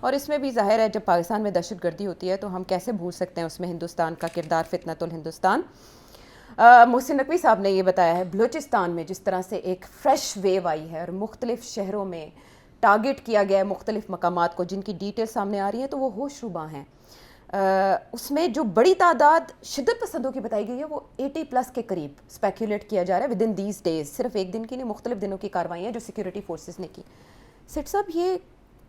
اور اس میں بھی ظاہر ہے جب پاکستان میں دہشت گردی ہوتی ہے تو ہم کیسے بھول سکتے ہیں اس میں ہندوستان کا کردار، فتنۃ الہندوستان۔ محسن نقوی صاحب نے یہ بتایا ہے بلوچستان میں جس طرح سے ایک فریش ویو آئی ہے اور مختلف شہروں میں ٹارگٹ کیا گیا ہے مختلف مقامات کو جن کی ڈیٹیل سامنے آ رہی ہیں تو وہ ہوش رباں ہیں۔ اس میں جو بڑی تعداد شدت پسندوں کی بتائی گئی ہے وہ 80+ کے قریب اسپیکولیٹ کیا جا رہا ہے ود ان دیز ڈیز، صرف ایک دن کی نہیں مختلف دنوں کی کارروائیاں جو سیکورٹی فورسز نے کی۔ سیٹ صاحب یہ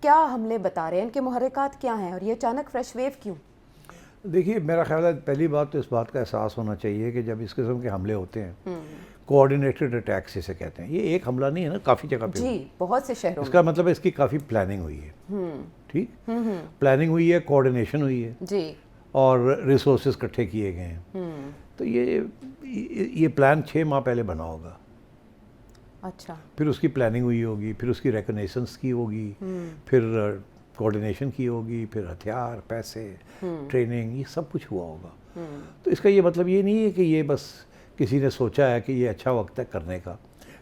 کیا حملے بتا رہے ہیں، ان کے محرکات کیا ہیں اور یہ اچانک فریش ویو کیوں؟ دیکھیے میرا خیال ہے پہلی بات تو اس بات کا احساس ہونا چاہیے کہ جب اس قسم کے حملے ہوتے ہیں کوآرڈینیٹڈ اٹیکس اسے کہتے ہیں، یہ ایک حملہ نہیں ہے نا، کافی جگہ پہ جی بہت سے شہروں اس کا مطلب ہے اس کی کافی پلاننگ ہوئی ہے، ٹھیک، پلاننگ ہوئی ہے، کوآرڈینیشن ہوئی ہے جی اور ریسورسز اکٹھے کیے گئے ہیں۔ تو یہ پلان 6 ماہ پہلے بنا ہوگا، اچھا، پھر اس کی پلاننگ ہوئی ہوگی، پھر اس کی ریکگنیشنس کی ہوگی، پھر کوآرڈینیشن کی ہوگی، پھر ہتھیار، پیسے، ٹریننگ، یہ سب کچھ ہوا ہوگا۔ تو اس کا یہ مطلب یہ نہیں ہے کہ یہ بس کسی نے سوچا ہے کہ یہ اچھا وقت ہے کرنے کا،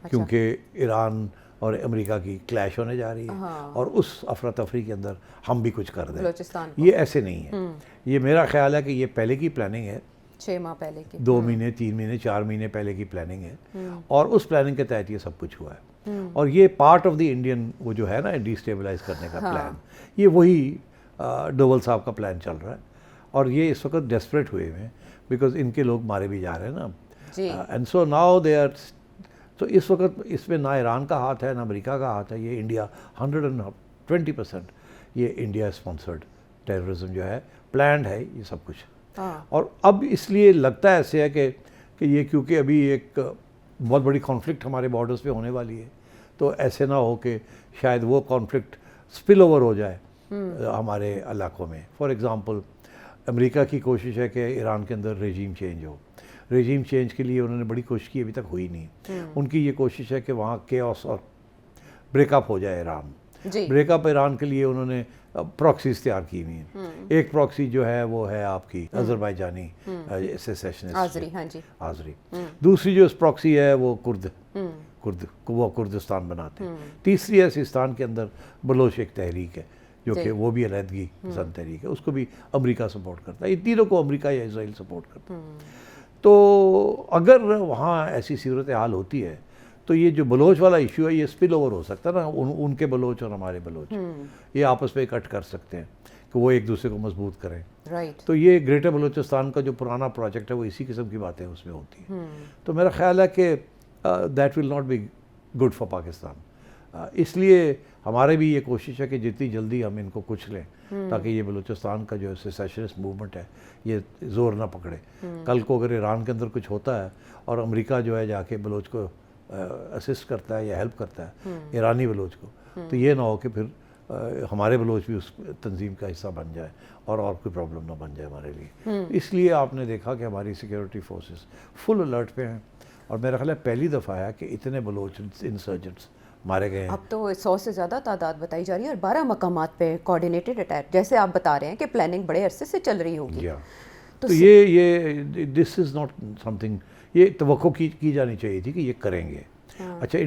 کیونکہ ایران اور امریکہ کی کلیش ہونے جا رہی ہے اور اس افراتفری کے اندر ہم بھی کچھ کر دیں، یہ ایسے نہیں ہے۔ یہ میرا خیال ہے کہ یہ پہلے کی پلاننگ ہے، 6 ماہ پہلے کی، 2 مہینے 3 مہینے 4 مہینے پہلے کی پلاننگ ہے، اور اس پلاننگ کے تحت یہ سب کچھ ہوا ہے۔ اور یہ پارٹ آف دی انڈین وہ جو ہے نا ڈی اسٹیبلائز کرنے کا پلان، یہ وہی ڈوول صاحب کا پلان چل رہا ہے، اور یہ اس وقت ڈیسپریٹ ہوئے ہیں بیکاز ان کے لوگ مارے بھی جا رہے ہیں نا، and so now they are, تو اس وقت اس میں نہ ایران کا ہاتھ ہے نہ امریکہ کا ہاتھ ہے، یہ انڈیا 120% یہ انڈیا اسپانسرڈ ٹیررزم جو ہے پلانڈ ہے یہ سب کچھ۔ اور اب اس لیے لگتا ہے ایسے ہے کہ یہ کیونکہ ابھی ایک بہت بڑی کانفلکٹ ہمارے بارڈرز پہ ہونے والی ہے، تو ایسے نہ ہو کہ شاید وہ کانفلکٹ سپل اوور ہو جائے ہمارے علاقوں میں۔ فار ایگزامپل امریکہ کی کوشش ہے کہ ایران کے اندر ریجیم چینج ہو، ریجیم چینج کے لیے انہوں نے بڑی کوشش کی، ابھی تک ہوئی نہیں۔ ان کی یہ کوشش ہے کہ وہاں کیوس اور بریک اپ ہو جائے ایران۔ بریک اپ ایران کے لیے انہوں نے پراکسیز تیار کی ہوئی ہیں۔ ایک پراکسی جو ہے وہ ہے آپ کی آذربائیجانی سیسیشنسٹ آذری، دوسری جو پراکسی ہے وہ وہ کردستان بناتے ہیں، تیسری ہے سیستان کے اندر بلوچ ایک تحریک ہے جو کہ وہ بھی علیحدگی پسند تحریک ہے، اس کو بھی امریکہ سپورٹ کرتا ہے، ان تینوں کو امریکہ یا اسرائیل سپورٹ کرتا ہے۔ تو اگر وہاں ایسی صورتحال ہوتی ہے تو یہ جو بلوچ والا ایشو ہے یہ سپل اوور ہو سکتا ہے نا، ان کے بلوچ اور ہمارے بلوچ یہ آپس میں اکٹھ کر سکتے ہیں کہ وہ ایک دوسرے کو مضبوط کریں۔ تو یہ گریٹر بلوچستان کا جو پرانا پروجیکٹ ہے وہ اسی قسم کی باتیں اس میں ہوتی ہیں۔ تو میرا خیال ہے کہ that will not be good for Pakistan, اس لیے ہمارے بھی یہ کوشش ہے کہ جتنی جلدی ہم ان کو کچھ لیں تاکہ یہ بلوچستان کا جو سیسیشنسٹ موومنٹ ہے یہ زور نہ پکڑے۔ کل کو اگر ایران کے اندر کچھ ہوتا ہے اور امریکہ جو ہے جا کے بلوچ کو اسسٹ کرتا ہے یا ہیلپ کرتا ہے ایرانی بلوچ کو، تو یہ نہ ہو کہ پھر ہمارے بلوچ بھی اس تنظیم کا حصہ بن جائے اور کوئی پرابلم نہ بن جائے ہمارے لیے۔ اس لیے آپ نے دیکھا کہ ہماری سیکیورٹی فورسز فل الرٹ پہ ہیں، اور میرا خیال ہے پہلی دفعہ ہے کہ اتنے بلوچ انسرجنٹس مارے گئے ہیں۔ اب تو 100 سے زیادہ تعداد بتائی جا رہی ہے اور 12 مقامات پہ کوآرڈینیٹڈ اٹیک، جیسے آپ بتا رہے ہیں کہ پلاننگ بڑے عرصے سے چل رہی ہوگی۔ تو یہ دس از ناٹ سم تھنگ، یہ توقع کی جانی چاہیے تھی کہ یہ کریں گے۔ اچھا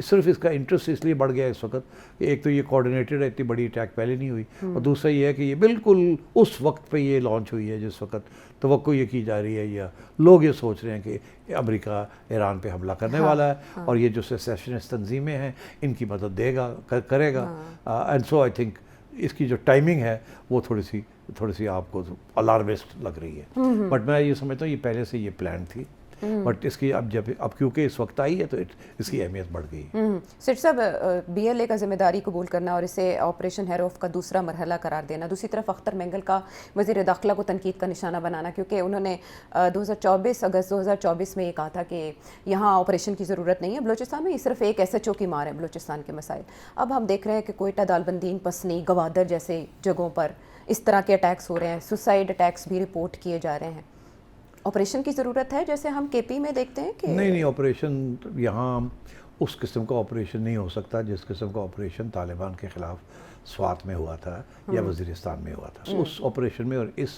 صرف اس کا انٹرسٹ اس لیے بڑھ گیا اس وقت کہ ایک تو یہ کوآرڈینیٹڈ ہے، اتنی بڑی اٹیک پہلے نہیں ہوئی، اور دوسرا یہ ہے کہ یہ بالکل اس وقت پہ یہ لانچ ہوئی ہے جس وقت توقع یہ کی جا رہی ہے یا لوگ یہ سوچ رہے ہیں کہ امریکہ ایران پہ حملہ کرنے والا ہے اور یہ جو سیسیشنسٹ تنظیمیں ہیں ان کی مدد دے گا، کرے گا۔ اینڈ سو آئی تھنک اس کی جو ٹائمنگ ہے وہ تھوڑی سی آپ کو الارمسٹ لگ رہی ہے، بٹ میں یہ سمجھتا ہوں یہ پہلے سے یہ پلان تھی، بٹ اس کی اب کیونکہ اس وقت آئی ہے تو اس کی اہمیت بڑھ گئی۔ سر صاحب، بی ایل اے کا ذمہ داری قبول کرنا اور اسے آپریشن ہیروف کا دوسرا مرحلہ قرار دینا، دوسری طرف اختر مینگل کا وزیر داخلہ کو تنقید کا نشانہ بنانا، کیونکہ انہوں نے 24 اگست 2024 میں یہ کہا تھا کہ یہاں آپریشن کی ضرورت نہیں ہے بلوچستان میں، یہ صرف ایک ایس ایچ او کی مار ہے بلوچستان کے مسائل۔ اب ہم دیکھ رہے ہیں کہ کوئٹہ، دالبندین، پسنی، گوادر جیسے جگہوں پر اس طرح کے اٹیکس ہو رہے ہیں، سوسائڈ اٹیکس بھی رپورٹ کیے جا رہے ہیں۔ آپریشن کی ضرورت ہے جیسے ہم کے پی میں دیکھتے ہیں کہ نہیں آپریشن یہاں اس قسم کا آپریشن نہیں ہو سکتا جس قسم کا آپریشن طالبان کے خلاف سوات میں ہوا تھا یا وزیرستان میں ہوا تھا۔ اس آپریشن میں اور اس